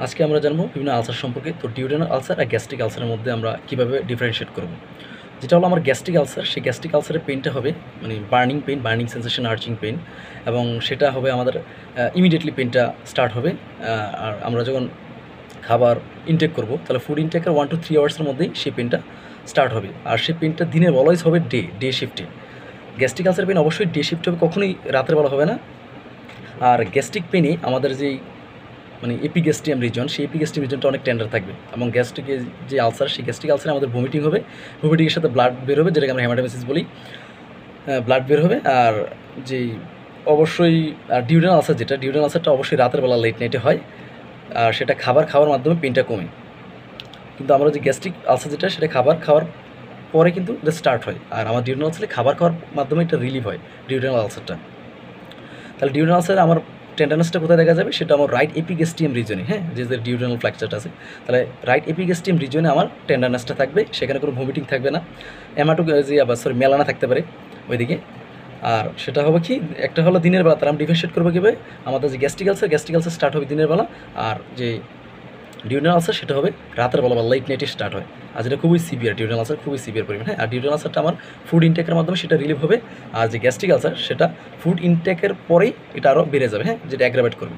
আজকে আমরা জানবো বিভিন্ন আলসার সম্পর্কে। তো ডিউডেনাল আলসার আর গ্যাস্ট্রিক আলসারের মধ্যে আমরা কীভাবে ডিফারেন্সিয়েট করব। যেটা হলো আমার গ্যাস্ট্রিক আলসার, সেই গ্যাস্ট্রিক আলসারের পেইনটা হবে মানে বার্নিং পেইন, বার্নিং সেন্সেশন, আর্চিং পেইন, এবং সেটা হবে আমাদের ইমিডিয়েটলি পেইনটা স্টার্ট হবে। আর আমরা যখন খাবার ইনটেক করব তাহলে ফুড ইনটেকের 1 to 3 আওয়ার্সের মধ্যেই সেই পেইনটা স্টার্ট হবে। আর সেই পেইনটা দিনের অলওয়েজ হবে ডে শিফটে। গ্যাস্ট্রিক আলসার পেইন অবশ্যই ডে শিফট হবে, কখনোই রাতের বেলা হবে না। আর গ্যাস্ট্রিক পেইনে আমাদের যেই মানে এপিগ্যাস্ট্রিয়াম রিজন, সেই এপিগ্যাস্ট্রিয়াম রিজনটা অনেক টেন্ডার থাকবে, এবং গ্যাস্ট্রিকের যে আলসার, সেই গ্যাস্ট্রিক আলসারে আমাদের ভমিটিং হবে, ভমিটিংয়ের সাথে ব্লাড বের হবে, যেটাকে আমরা হেমাটাইমেসিস বলি। ব্লাড বের হবে। আর যেই অবশ্যই ডিউডেনাল আলসার, যেটা ডিউডেনাল আলসারটা অবশ্যই রাতের বেলা লেট নাইটে হয়, আর সেটা খাবার খাওয়ার মাধ্যমে পেনটা কমে। কিন্তু আমরা যে গ্যাস্ট্রিক আলসার যেটা, সেটা খাবার খাওয়ার পরে কিন্তু এটা স্টার্ট হয়। আর আমার ডিউডেনাল আলসারে খাবার খাওয়ার মাধ্যমে এটা রিলিভ হয়, ডিউডেনাল আলসারটা। তাহলে ডিউডেনাল আলসারে আমার টেন্ডারনেসটা কোথায় দেখা যাবে, সেটা আমার রাইট এপিগ্যাস্ট্রিয়াম রিজনে। হ্যাঁ, যে ডিউডেনাল ফ্র্যাকচারটা আছে, তাহলে রাইট এপিগ্যাস্ট্রিয়াম রিজনে আমার টেন্ডারনেসটা থাকবে, সেখানে কোনো ভমিটিং থাকবে না। মেলানা থাকতে পারে ওইদিকে। আর সেটা হবে কি, একটা হলো দিনের বেলা, তার আমরা ডিফারেন্সিয়েট করবো কীভাবে। আমাদের যে গ্যাস্ট্রিক আলসার স্টার্ট হবে দিনের বেলা, আর যে ডিউডেনাল আলসার সেটা হবে রাতের বেলা বা লেট নাইটে স্টার্ট হয়। আর যেটা খুবই সিভিয়ার, ডিউডেনাল আলসার খুবই সিভিয়ার পরিমাণ। হ্যাঁ, আর ডিউডেনাল আলসারটা আমার ফুড ইনটেকের মাধ্যমে সেটা রিলিভ হবে। আর যে গ্যাস্ট্রিক আলসার, সেটা ফুড ইনটেকের পরেই এটা আরও বেড়ে যাবে। হ্যাঁ, যেটা অ্যাগ্রাভেট করবে।